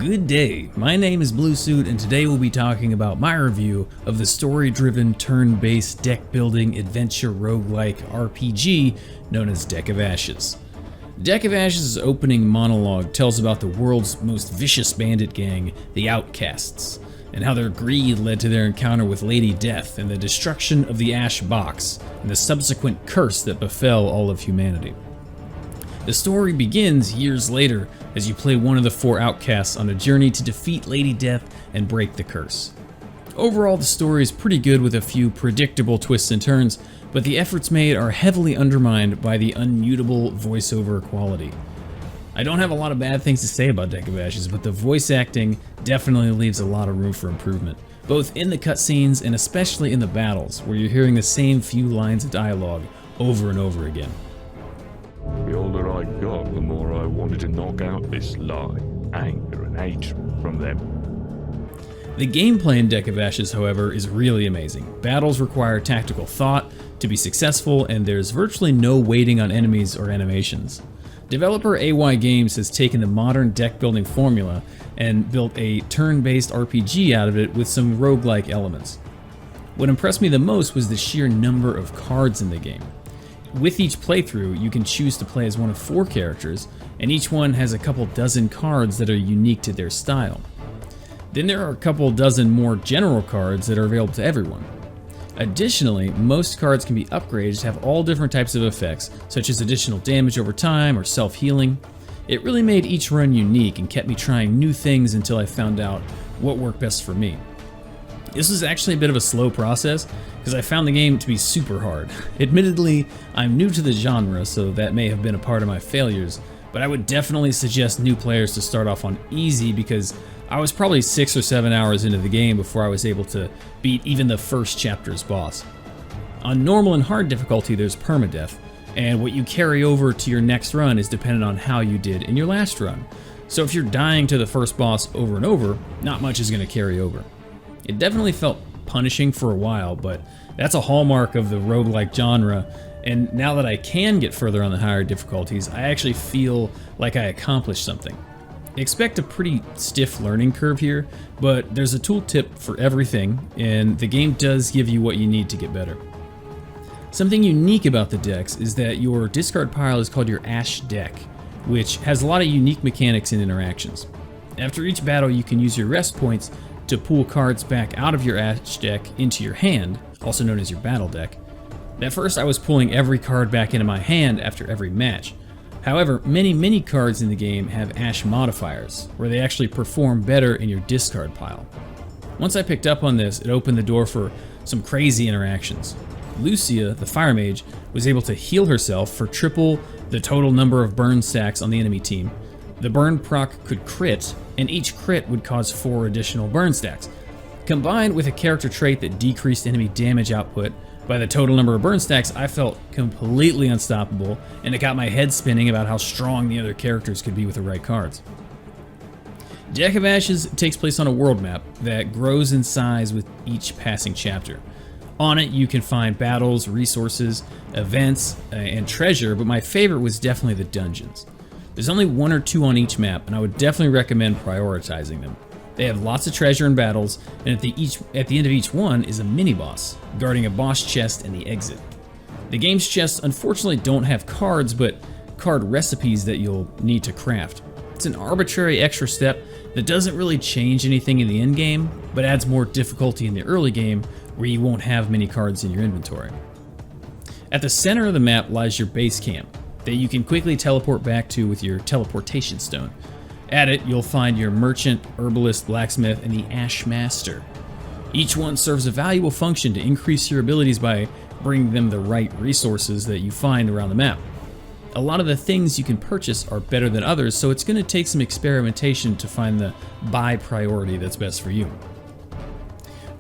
Good day, my name is Bluesuit and today we'll be talking about my review of the story-driven turn-based deck-building adventure roguelike RPG known as Deck of Ashes. Deck of Ashes' opening monologue tells about the world's most vicious bandit gang, the Outcasts, and how their greed led to their encounter with Lady Death and the destruction of the Ash Box and the subsequent curse that befell all of humanity. The story begins years later as you play one of the four outcasts on a journey to defeat Lady Death and break the curse. Overall, the story is pretty good with a few predictable twists and turns, but the efforts made are heavily undermined by the unmutable voiceover quality. I don't have a lot of bad things to say about Deck of Ashes, but the voice acting definitely leaves a lot of room for improvement, both in the cutscenes and especially in the battles, where you're hearing the same few lines of dialogue over and over again. The older I got, the more I wanted to knock out this lie, anger, and hatred from them. The gameplay in Deck of Ashes, however, is really amazing. Battles require tactical thought to be successful, and there's virtually no waiting on enemies or animations. Developer AYGames has taken the modern deck-building formula and built a turn-based RPG out of it with some roguelike elements. What impressed me the most was the sheer number of cards in the game. With each playthrough, you can choose to play as one of four characters, and each one has a couple dozen cards that are unique to their style. Then there are a couple dozen more general cards that are available to everyone. Additionally, most cards can be upgraded to have all different types of effects, such as additional damage over time or self-healing. It really made each run unique and kept me trying new things until I found out what worked best for me. This was actually a bit of a slow process, because I found the game to be super hard. Admittedly, I'm new to the genre, so that may have been a part of my failures, but I would definitely suggest new players to start off on easy because I was probably 6 or 7 hours into the game before I was able to beat even the first chapter's boss. On normal and hard difficulty, there's permadeath, and what you carry over to your next run is dependent on how you did in your last run. So if you're dying to the first boss over and over, not much is going to carry over. It definitely felt punishing for a while, but that's a hallmark of the roguelike genre, and now that I can get further on the higher difficulties, I actually feel like I accomplished something. Expect a pretty stiff learning curve here, but there's a tooltip for everything, and the game does give you what you need to get better. Something unique about the decks is that your discard pile is called your Ash deck, which has a lot of unique mechanics and interactions. After each battle, you can use your rest points to pull cards back out of your Ash deck into your hand, also known as your battle deck. At first I was pulling every card back into my hand after every match. However, many cards in the game have Ash modifiers, where they actually perform better in your discard pile. Once I picked up on this, it opened the door for some crazy interactions. Lucia, the fire mage, was able to heal herself for triple the total number of burn stacks on the enemy team. The burn proc could crit, and each crit would cause 4 additional burn stacks. Combined with a character trait that decreased enemy damage output by the total number of burn stacks, I felt completely unstoppable, and it got my head spinning about how strong the other characters could be with the right cards. Deck of Ashes takes place on a world map that grows in size with each passing chapter. On it you can find battles, resources, events, and treasure, but my favorite was definitely the dungeons. There's only 1 or 2 on each map, and I would definitely recommend prioritizing them. They have lots of treasure and battles, and at the end of each one is a mini-boss, guarding a boss chest and the exit. The game's chests unfortunately don't have cards, but card recipes that you'll need to craft. It's an arbitrary extra step that doesn't really change anything in the end game, but adds more difficulty in the early game, where you won't have many cards in your inventory. At the center of the map lies your base camp, that you can quickly teleport back to with your teleportation stone. At it, you'll find your merchant, herbalist, blacksmith, and the Ash Master. Each one serves a valuable function to increase your abilities by bringing them the right resources that you find around the map. A lot of the things you can purchase are better than others, so it's going to take some experimentation to find the buy priority that's best for you.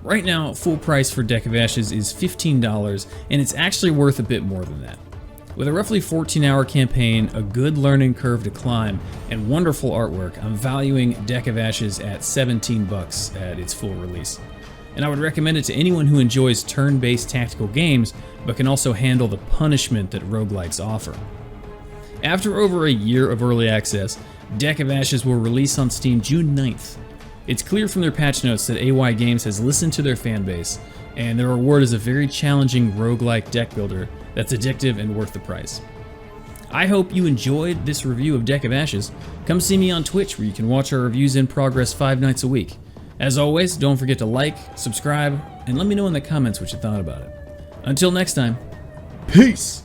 Right now, full price for Deck of Ashes is $15, and it's actually worth a bit more than that. With a roughly 14-hour campaign, a good learning curve to climb, and wonderful artwork, I'm valuing Deck of Ashes at $17 at its full release. And I would recommend it to anyone who enjoys turn-based tactical games, but can also handle the punishment that roguelites offer. After over a year of early access, Deck of Ashes will release on Steam June 9th. It's clear from their patch notes that AYGames has listened to their fan base, and their reward is a very challenging roguelike deck builder that's addictive and worth the price. I hope you enjoyed this review of Deck of Ashes. Come see me on Twitch where you can watch our reviews in progress 5 nights a week. As always, don't forget to like, subscribe, and let me know in the comments what you thought about it. Until next time, peace!